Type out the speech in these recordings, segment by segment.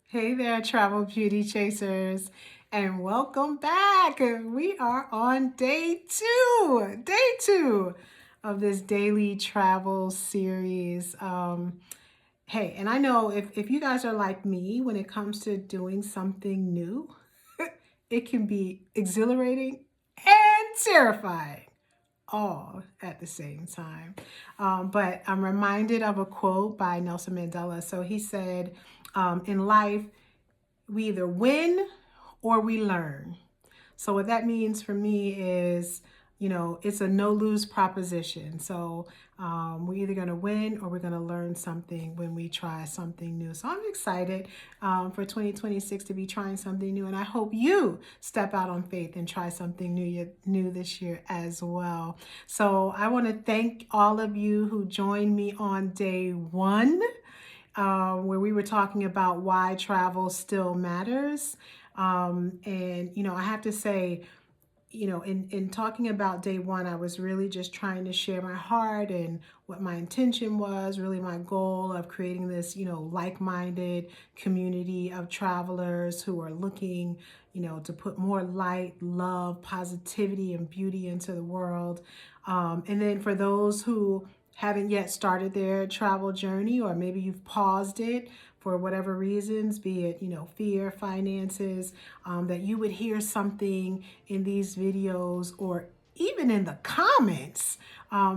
Hey there, travel beauty chasers, and welcome back. We are on day two of this daily travel series. Hey, and I know if you guys are like me when it comes to doing something new, it can be exhilarating and terrifying all at the same time. But I'm reminded of a quote by Nelson Mandela. So he said, in life, we either win or we learn. So what that means for me is, it's a no lose proposition. So we're either going to win or we're going to learn something when we try something new. So I'm excited for 2026 to be trying something new. And I hope you step out on faith and try something new this year as well. So I want to thank all of you who joined me on day one, where we were talking about why travel still matters. And I have to say, in talking about day one, I was really just trying to share my heart and what my intention was, really my goal of creating this, like-minded community of travelers who are looking, to put more light, love, positivity, and beauty into the world. And then for those who haven't yet started their travel journey, or maybe you've paused it for whatever reasons, be it, fear, finances, that you would hear something in these videos or even in the comments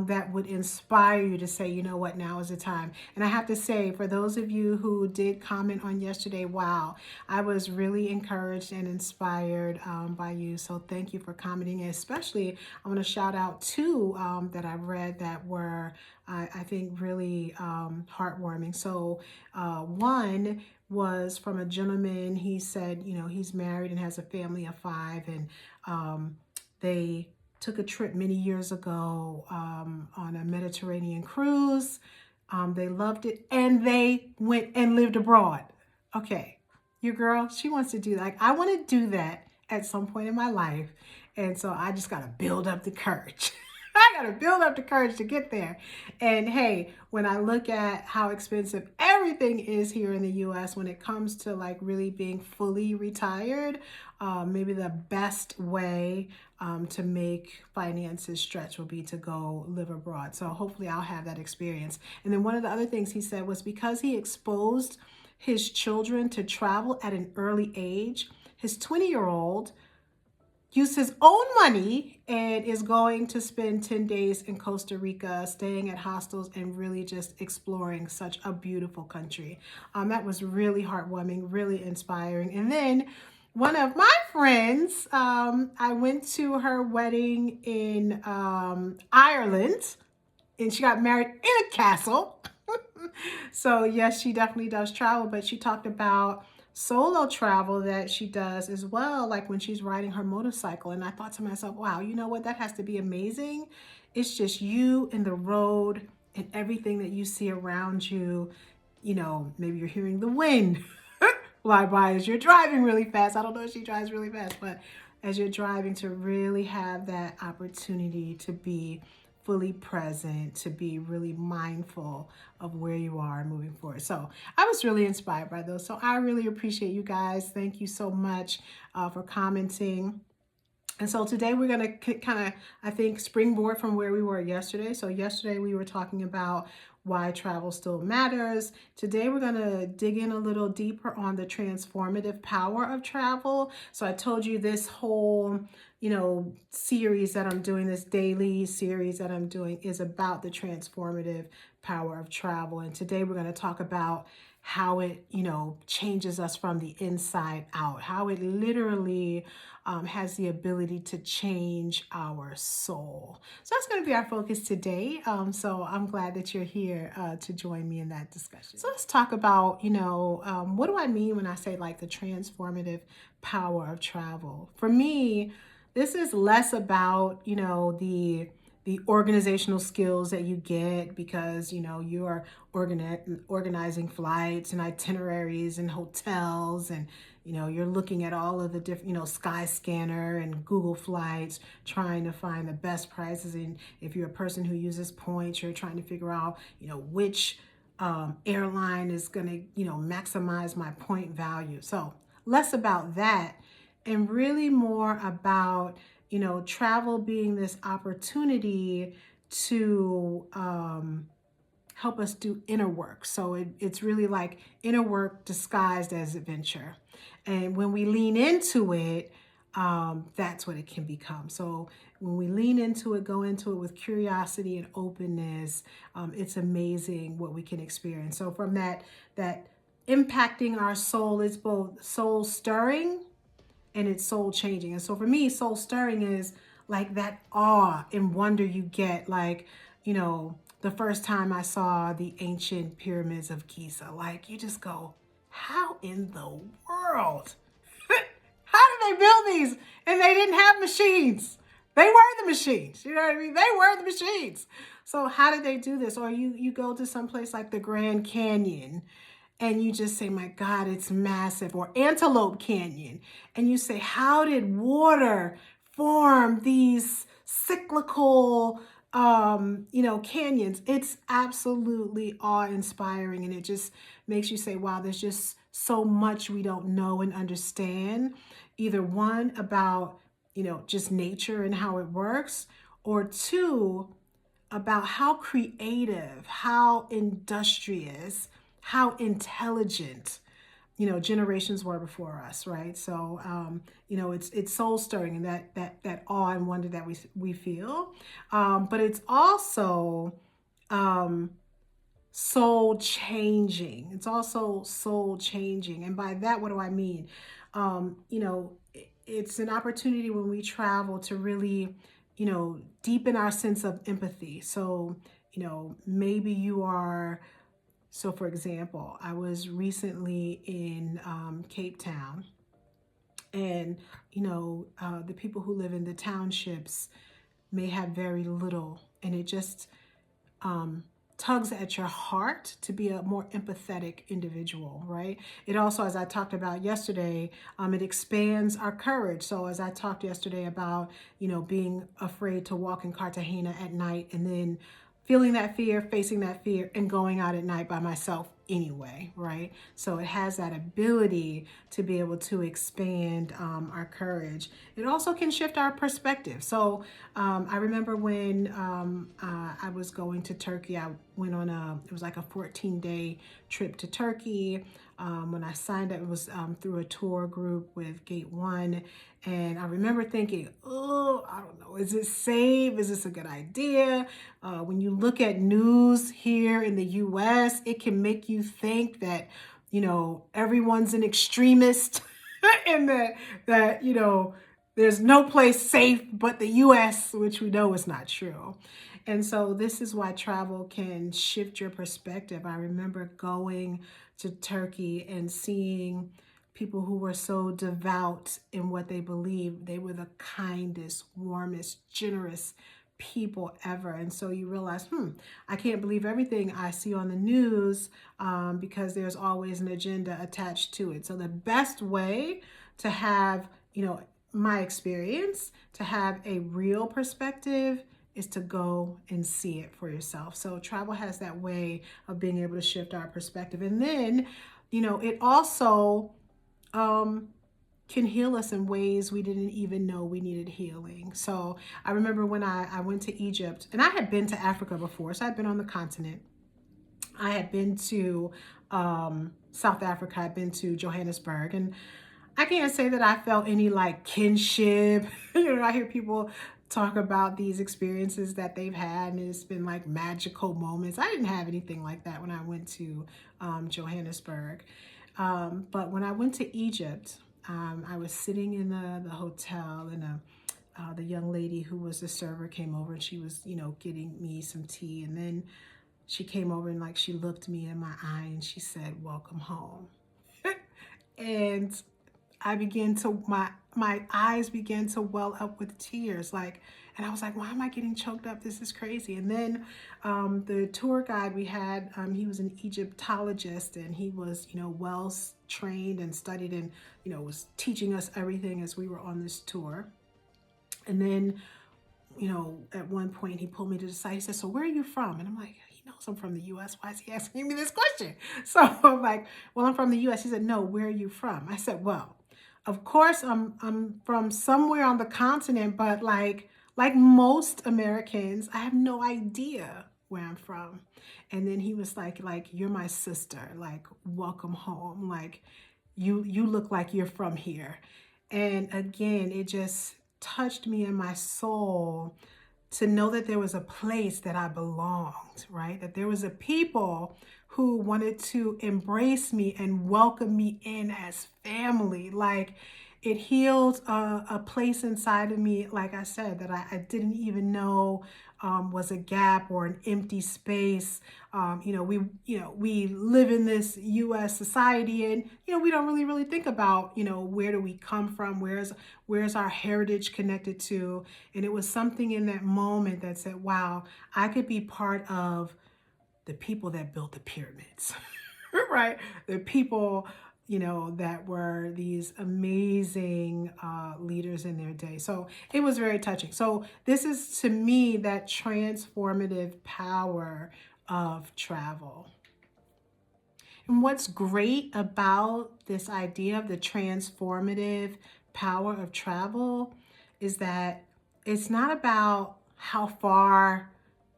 that would inspire you to say, you know what, now is the time. And I have to say, for those of you who did comment on yesterday, wow, I was really encouraged and inspired by you. So thank you for commenting. And especially, I want to shout out two that I read that were, I think, really heartwarming. So one was from a gentleman. He said, he's married and has a family of five, and they took a trip many years ago on a Mediterranean cruise. They loved it, and they went and lived abroad. Okay, your girl, she wants to do that. Like, I want to do that at some point in my life, and so I just got to build up the courage. I got to build up the courage to get there. And hey, when I look at how expensive everything is here in the US when it comes to like really being fully retired, maybe the best way to make finances stretch will be to go live abroad. So hopefully I'll have that experience. And then one of the other things he said was because he exposed his children to travel at an early age, his 20-year-old used his own money and is going to spend 10 days in Costa Rica, staying at hostels and really just exploring such a beautiful country. That was really heartwarming, really inspiring. And then one of my friends, I went to her wedding in Ireland, and she got married in a castle. So yes, she definitely does travel, but she talked about solo travel that she does as well, like when she's riding her motorcycle. And I thought to myself, wow, you know what? That has to be amazing. It's just you and the road and everything that you see around you. Maybe you're hearing the wind fly by as you're driving really fast. I don't know if she drives really fast, but as you're driving, to really have that opportunity to be fully present, to be really mindful of where you are moving forward. So I was really inspired by those. So I really appreciate you guys. Thank you so much for commenting. And so today we're going to kind of, I think, springboard from where we were yesterday. So yesterday we were talking about why travel still matters. Today we're going to dig in a little deeper on the transformative power of travel. So I told you this whole, series that I'm doing, this daily series that I'm doing, is about the transformative power of travel. And today we're going to talk about how it, changes us from the inside out, how it literally has the ability to change our soul. So that's going to be our focus today. So I'm glad that you're here to join me in that discussion. So let's talk about, what do I mean when I say like the transformative power of travel? For me, this is less about, the organizational skills that you get because you're organizing flights and itineraries and hotels, and you're looking at all of the different Skyscanner and Google Flights, trying to find the best prices. And if you're a person who uses points, you're trying to figure out which airline is going to, maximize my point value. So less about that and really more about, travel being this opportunity to help us do inner work. So it's really like inner work disguised as adventure. And when we lean into it, that's what it can become. So when we lean into it, go into it with curiosity and openness, it's amazing what we can experience. So from that impacting our soul, it's both soul stirring and it's soul changing. And so for me, soul stirring is like that awe and wonder you get, like, the first time I saw the ancient pyramids of Giza, like you just go, how in the world? How did they build these? And they didn't have machines. They were the machines. You know what I mean? They were the machines. So how did they do this? Or you go to some place like the Grand Canyon and you just say, my God, it's massive. Or Antelope Canyon. And you say, how did water form these cyclical canyons? It's absolutely awe-inspiring. And it just makes you say, wow, there's just so much we don't know and understand. Either one, about, just nature and how it works, or two, about how creative, how industrious, how intelligent, generations were before us, right? So, it's soul stirring, and that awe and wonder that we feel, but it's also soul changing. It's also soul changing, and by that, what do I mean? It's an opportunity when we travel to really, deepen our sense of empathy. So, maybe you are. So, for example, I was recently in Cape Town, and the people who live in the townships may have very little, and it just tugs at your heart to be a more empathetic individual, right? It also, as I talked about yesterday, it expands our courage. So as I talked yesterday about, being afraid to walk in Cartagena at night, and then feeling that fear, facing that fear, and going out at night by myself anyway, right? So it has that ability to be able to expand our courage. It also can shift our perspective. So I remember when I was going to Turkey, I went on it was like a 14-day trip to Turkey. When I signed up, it was through a tour group with Gate One. And I remember thinking, oh, I don't know, is it safe? Is this a good idea? When you look at news here in the US, it can make you think that, everyone's an extremist and that, there's no place safe but the US, which we know is not true. And so this is why travel can shift your perspective. I remember going to Turkey and seeing people who were so devout in what they believed. They were the kindest, warmest, generous people ever. And so you realize, I can't believe everything I see on the news, because there's always an agenda attached to it. So the best way to have, my experience, to have a real perspective, is to go and see it for yourself. So travel has that way of being able to shift our perspective. And then, it also can heal us in ways we didn't even know we needed healing. So I remember when I went to Egypt, and I had been to Africa before, so I'd been on the continent. I had been to South Africa, I'd been to Johannesburg, and I can't say that I felt any like kinship. I hear people talk about these experiences that they've had, and it's been like magical moments. I didn't have anything like that when I went to Johannesburg. But when I went to Egypt, I was sitting in the hotel, and the young lady who was the server came over, and she was, getting me some tea. And then she came over and she looked me in my eye and she said, "Welcome home." And I began to, my eyes began to well up with tears, and I was like, why am I getting choked up? This is crazy. And then the tour guide we had, he was an Egyptologist, and he was, well trained and studied, and, was teaching us everything as we were on this tour. And then, at one point he pulled me to the side. He said, "So where are you from?" And I'm like, knows I'm from the US. Why is he asking me this question? So I'm like, well, I'm from the US. He said, no, where are you from? I said, well, of course I'm from somewhere on the continent, but like most Americans, I have no idea where I'm from. And then he was like you're my sister, like welcome home. Like you look like you're from here. And again, it just touched me in my soul to know that there was a place that I belonged, right? That there was a people who wanted to embrace me and welcome me in as family. Like it healed a place inside of me, like I said, that I didn't even know was a gap or an empty space. We live in this U.S. society, and we don't really think about where do we come from, where's our heritage connected to, and it was something in that moment that said, wow, I could be part of the people that built the pyramids, right? The people, that were these amazing leaders in their day. So it was very touching. So this is, to me, that transformative power of travel. And what's great about this idea of the transformative power of travel is that it's not about how far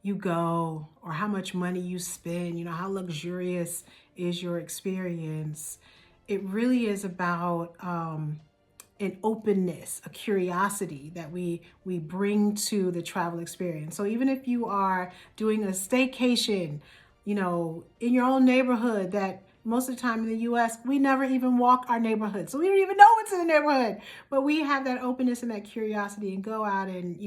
you go or how much money you spend, how luxurious is your experience. It really is about an openness, a curiosity that we bring to the travel experience. So even if you are doing a staycation, in your own neighborhood, that most of the time in the US, we never even walk our neighborhood. So we don't even know what's in the neighborhood. But we have that openness and that curiosity and go out and,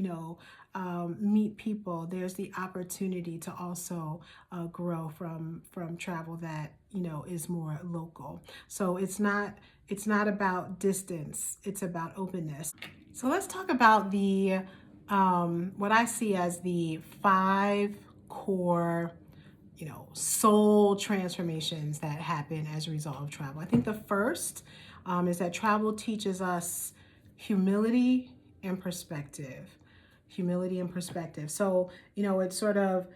meet people. There's the opportunity to also grow from travel that, is more local. So it's not about distance, it's about openness. So let's talk about the what I see as the 5 core soul transformations that happen as a result of travel. I think the first is that travel teaches us humility and perspective. Humility and perspective. So, it's sort of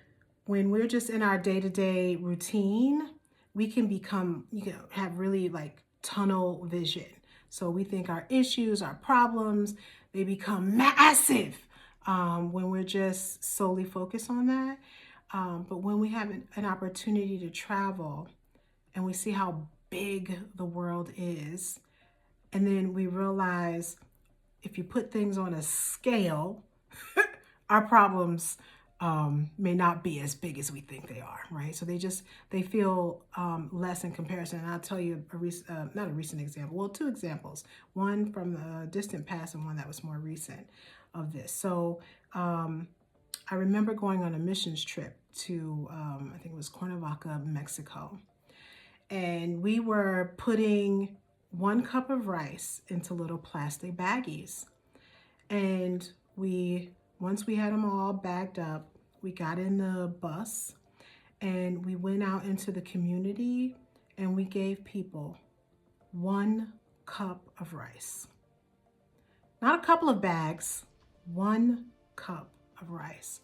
when we're just in our day-to-day routine, we can have really like tunnel vision. So we think our issues, our problems, they become massive when we're just solely focused on that. But when we have an opportunity to travel and we see how big the world is, and then we realize if you put things on a scale, our problems may not be as big as we think they are, right? So they feel less in comparison. And I'll tell you not a recent example, well, 2 examples, one from the distant past and one that was more recent of this. So I remember going on a missions trip to, I think it was Cuernavaca, Mexico. And we were putting 1 cup of rice into little plastic baggies. And once we had them all bagged up, we got in the bus and we went out into the community and we gave people 1 cup of rice. Not a couple of bags, 1 cup of rice.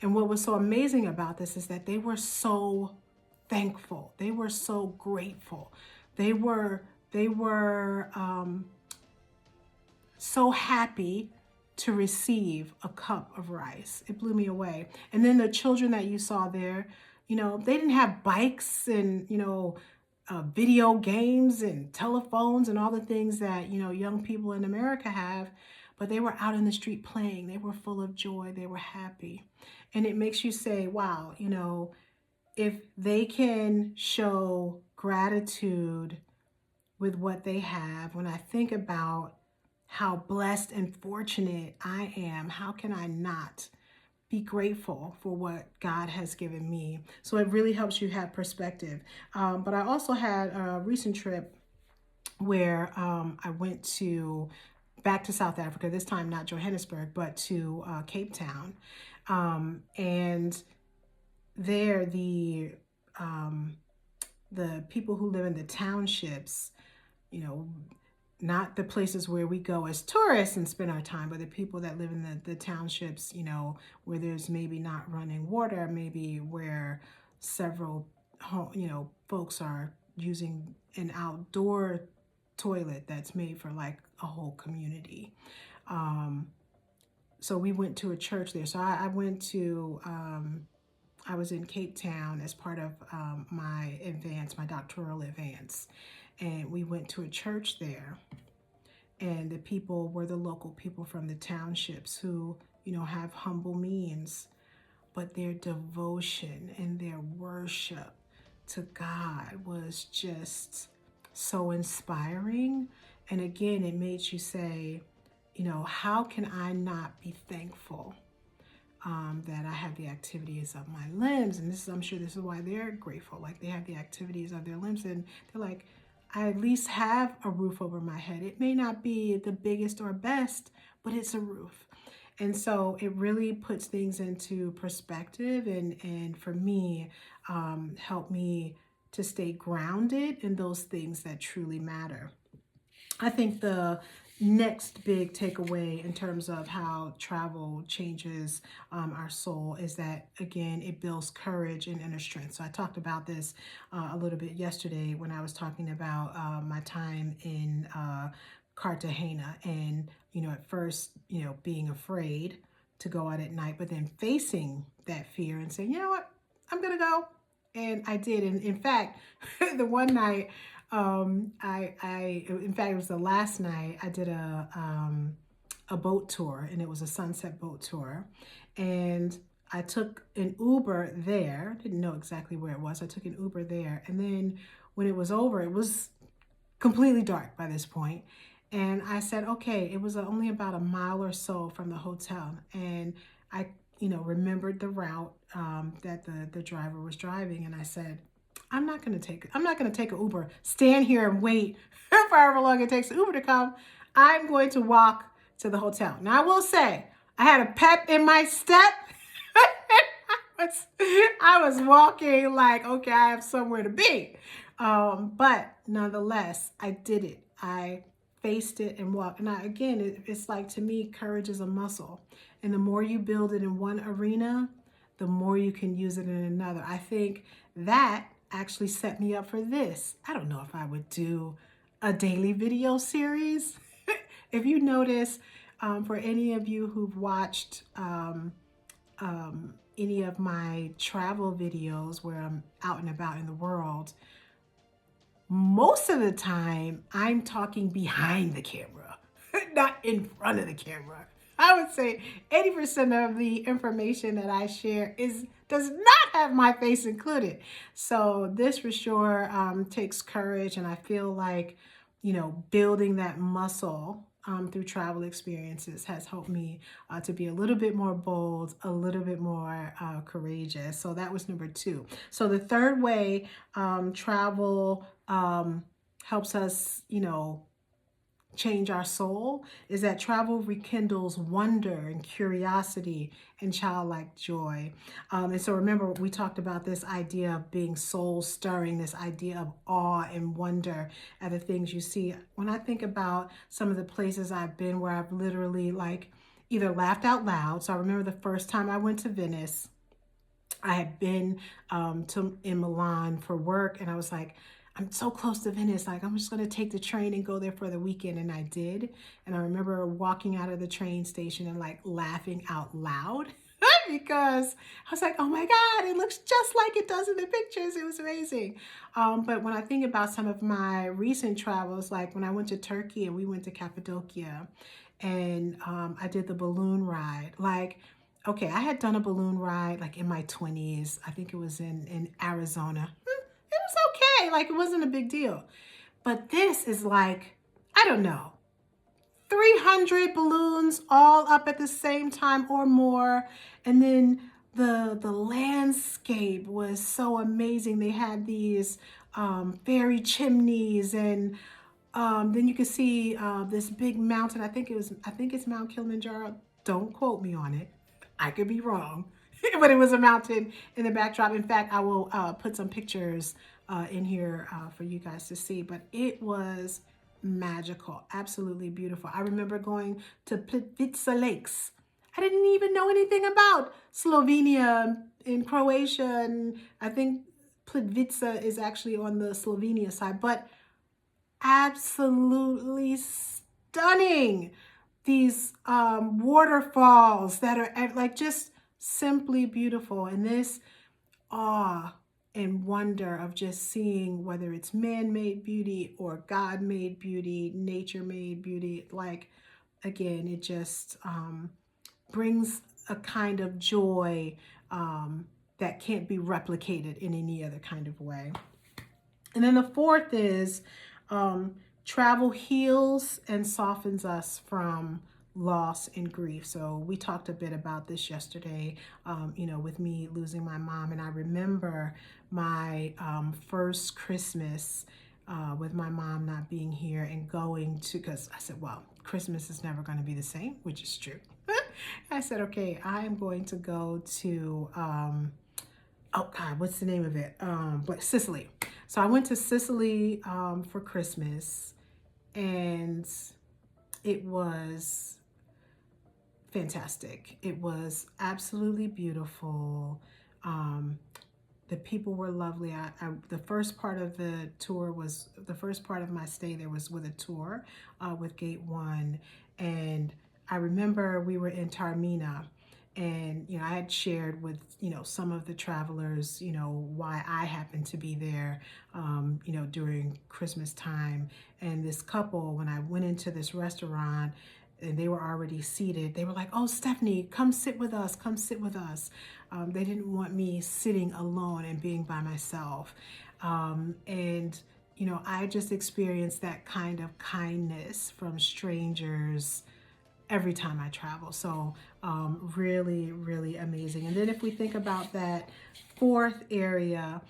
And what was so amazing about this is that they were so thankful. They were so grateful. They were so happy to receive a cup of rice. It blew me away. And then the children that you saw there, they didn't have bikes and, video games and telephones and all the things that, young people in America have, but they were out in the street playing. They were full of joy. They were happy. And it makes you say, wow, if they can show gratitude with what they have, when I think about how blessed and fortunate I am, how can I not be grateful for what God has given me? So it really helps you have perspective. But I also had a recent trip where I went back to South Africa, this time not Johannesburg, but to Cape Town. And there, the people who live in the townships, not the places where we go as tourists and spend our time, but the people that live in the townships, where there's maybe not running water, maybe where several, folks are using an outdoor toilet that's made for like a whole community. Um, so we went to a church there. So I went to, I was in Cape Town as part of my doctoral advance. And we went to a church there, and the people were the local people from the townships who, have humble means, but their devotion and their worship to God was just so inspiring. And again, it made you say, how can I not be thankful that I have the activities of my limbs? And I'm sure this is why they're grateful. Like, they have the activities of their limbs, and they're like, I at least have a roof over my head. It may not be the biggest or best, but it's a roof. And so it really puts things into perspective, and for me, helped me to stay grounded in those things that truly matter. I think the next big takeaway in terms of how travel changes our soul is that, again, it builds courage and inner strength. So I talked about this a little bit yesterday when I was talking about my time in Cartagena, and at first, being afraid to go out at night, but then facing that fear and saying, you know what, I'm gonna go. And I did. And in fact, the one night, in fact, it was the last night I did a boat tour, and it was a sunset boat tour. And I took an Uber there. Didn't know exactly where it was. I took an Uber there. And then when it was over, it was completely dark by this point. And I said, okay, it was only about a mile or so from the hotel. And I, remembered the route that the driver was driving. And I said, I'm not going to take an Uber, stand here and wait for however long it takes the Uber to come. I'm going to walk to the hotel. Now, I will say, I had a pep in my step. I was walking like, okay, I have somewhere to be. But nonetheless, I did it. I faced it and walked. And again, it's like, to me, courage is a muscle. And the more you build it in one arena, the more you can use it in another. I think that actually set me up for this. I don't know if I would do a daily video series. If you notice, for any of you who've watched any of my travel videos where I'm out and about in the world, most of the time I'm talking behind the camera, not in front of the camera. I would say 80% of the information that I share does not have my face included. So this for sure takes courage, and I feel like, building that muscle through travel experiences has helped me to be a little bit more bold, a little bit more courageous. So that was number 2. So the third way travel helps us, change our soul is that travel rekindles wonder and curiosity and childlike joy. And so remember, we talked about this idea of being soul stirring, this idea of awe and wonder at the things you see. When I think about some of the places I've been where I've literally like either laughed out loud. So I remember the first time I went to Venice. I had been in Milan for work, and I was like, I'm so close to Venice. Like, I'm just going to take the train and go there for the weekend. And I did. And I remember walking out of the train station and like laughing out loud because I was like, oh my God, it looks just like it does in the pictures. It was amazing. But when I think about some of my recent travels, like when I went to Turkey and we went to Cappadocia, and I did the balloon ride, like, okay, I had done a balloon ride like in my 20s. I think it was in Arizona. It was okay. Like, it wasn't a big deal. But this is like, I don't know, 300 balloons all up at the same time or more. And then the landscape was so amazing. They had these fairy chimneys, and then you could see this big mountain. I think it's Mount Kilimanjaro. Don't quote me on it. I could be wrong. But it was a mountain in the backdrop. In fact, I will put some pictures in here for you guys to see. But it was magical, absolutely beautiful. I remember going to Plitvice Lakes. I didn't even know anything about Slovenia and Croatia, and I think Plitvice is actually on the Slovenia side, but absolutely stunning. These waterfalls that are like just simply beautiful, and this awe and wonder of just seeing whether it's man-made beauty or God-made beauty, nature-made beauty. Like, again, it just brings a kind of joy that can't be replicated in any other kind of way. And then the fourth is travel heals and softens us from loss and grief. So we talked a bit about this yesterday, with me losing my mom. And I remember my first Christmas with my mom not being here and going to, because I said, well, Christmas is never going to be the same, which is true. I said, okay, I am going to go to, oh God, what's the name of it? But Sicily. So I went to Sicily for Christmas, and it was fantastic. It was absolutely beautiful. The people were lovely. The first part of the tour was, the first part of my stay there was with a tour with Gate 1. And I remember we were in Taormina, and, I had shared with, some of the travelers, why I happened to be there, during Christmas time. And this couple, when I went into this restaurant and they were already seated, they were like, oh, Stephanie, come sit with us, come sit with us. They didn't want me sitting alone and being by myself. And I just experienced that kind of kindness from strangers every time I travel. So really, really amazing. And then if we think about that fourth area,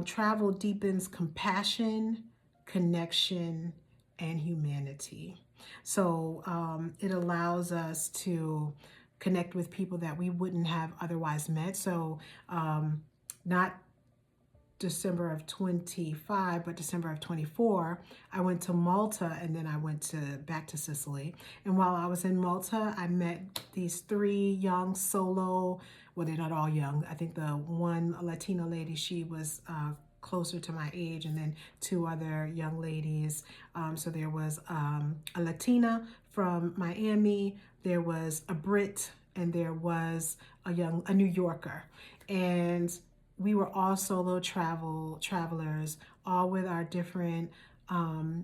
travel deepens compassion, connection, and humanity. So it allows us to connect with people that we wouldn't have otherwise met. So not December of 25, but December of 24, I went to Malta, and then I went back to Sicily. And while I was in Malta, I met these three young solo, well, they're not all young. I think the one Latina lady, she was closer to my age, and then two other young ladies. So there was a Latina from Miami, there was a Brit, and there was a New Yorker. And we were all solo travelers, all with our different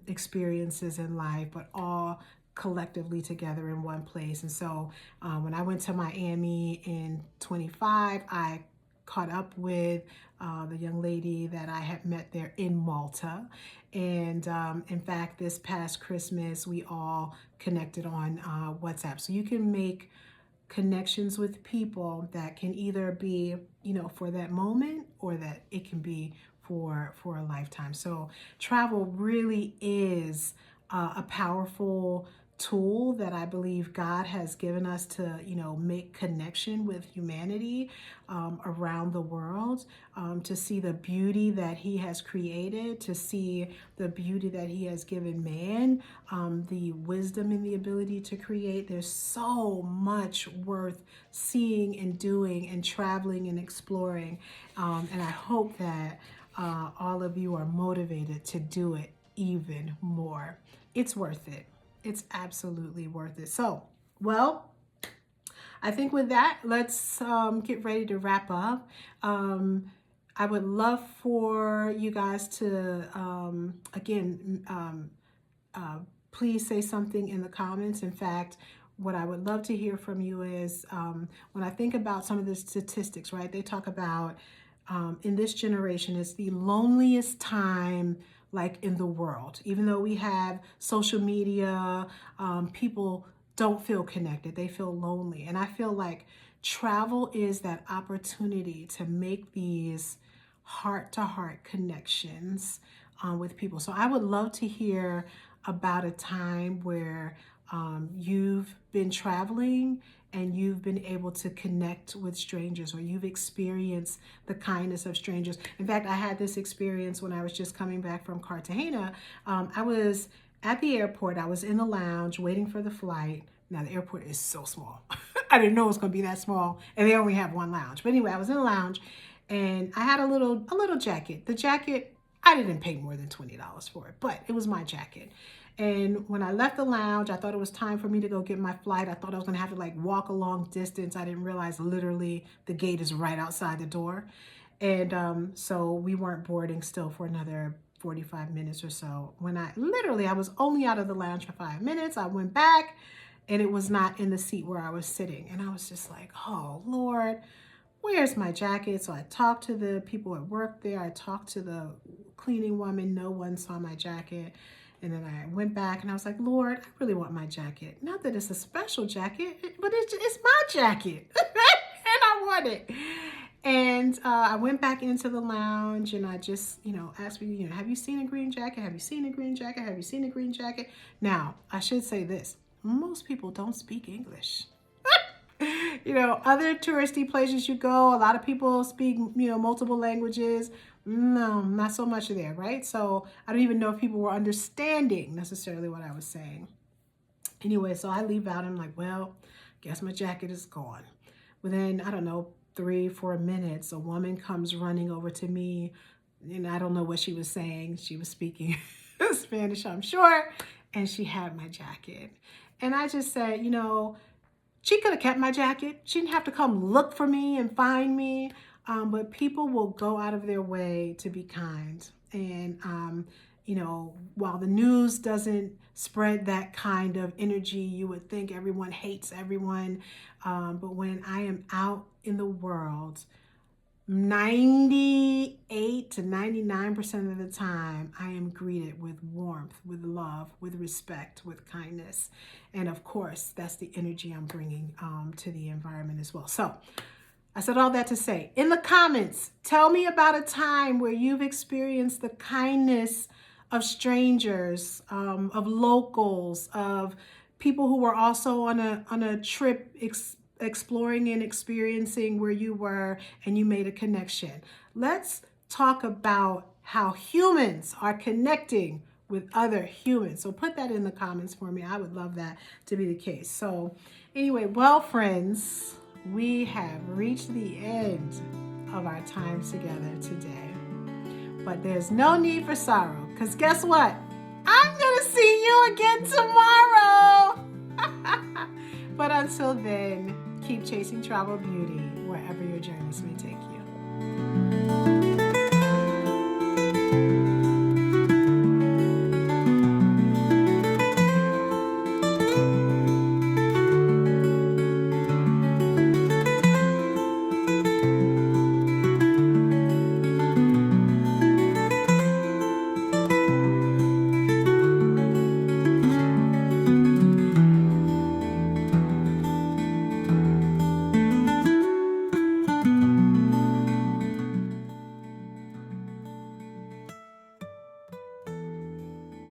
experiences in life, but all collectively together in one place. And so when I went to Miami in 25, I caught up with the young lady that I had met there in Malta. And in fact, this past Christmas, we all connected on WhatsApp. So you can make connections with people that can either be, for that moment, or that it can be for a lifetime. So travel really is a powerful tool that I believe God has given us to, make connection with humanity around the world, to see the beauty that He has created, to see the beauty that He has given man, the wisdom and the ability to create. There's so much worth seeing and doing and traveling and exploring. And I hope that all of you are motivated to do it even more. It's worth it. It's absolutely worth it. So, well, I think with that, let's get ready to wrap up. I would love for you guys to, please say something in the comments. In fact, what I would love to hear from you is when I think about some of the statistics, right? They talk about in this generation, it's the loneliest time like in the world. Even though we have social media, people don't feel connected. They feel lonely. And I feel like travel is that opportunity to make these heart-to-heart connections with people. So I would love to hear about a time where you've been traveling and you've been able to connect with strangers, or you've experienced the kindness of strangers. In fact, I had this experience when I was just coming back from Cartagena. I was at the airport. I was in the lounge waiting for the flight. Now, the airport is so small. I didn't know it was going to be that small, and they only have one lounge. But anyway, I was in the lounge, and I had a little jacket. The jacket, I didn't pay more than $20 for it, but it was my jacket. And when I left the lounge, I thought it was time for me to go get my flight. I thought I was going to have to like walk a long distance. I didn't realize literally the gate is right outside the door. And so we weren't boarding still for another 45 minutes or so. When I was only out of the lounge for 5 minutes. I went back and it was not in the seat where I was sitting. And I was just like, oh, Lord, where's my jacket? So I talked to the people at work there. I talked to the cleaning woman. No one saw my jacket. And then I went back and I was like, Lord, I really want my jacket. Not that it's a special jacket, but it's my jacket. And I want it. And I went back into the lounge and I just, asked people, have you seen a green jacket? Have you seen a green jacket? Have you seen a green jacket? Now, I should say this. Most people don't speak English. Other touristy places you go, a lot of people speak, multiple languages. No, not so much there, right? So I don't even know if people were understanding necessarily what I was saying. Anyway, so I leave out. I'm like, well, guess my jacket is gone. Within, I don't know, 3-4 minutes, a woman comes running over to me, and I don't know what she was saying. She was speaking Spanish, I'm sure, and she had my jacket. And I just said, she could have kept my jacket. She didn't have to come look for me and find me. But people will go out of their way to be kind. And, while the news doesn't spread that kind of energy, you would think everyone hates everyone. But when I am out in the world, 98 to 99% of the time, I am greeted with warmth, with love, with respect, with kindness. And of course, that's the energy I'm bringing to the environment as well. So I said all that to say, in the comments, tell me about a time where you've experienced the kindness of strangers, of locals, of people who were also on a trip exploring and experiencing where you were, and you made a connection. Let's talk about how humans are connecting with other humans. So put that in the comments for me. I would love that to be the case. So anyway, well, friends, we have reached the end of our time together today. But there's no need for sorrow, because guess what? I'm going to see you again tomorrow. But until then, keep chasing travel beauty wherever your journeys may take you.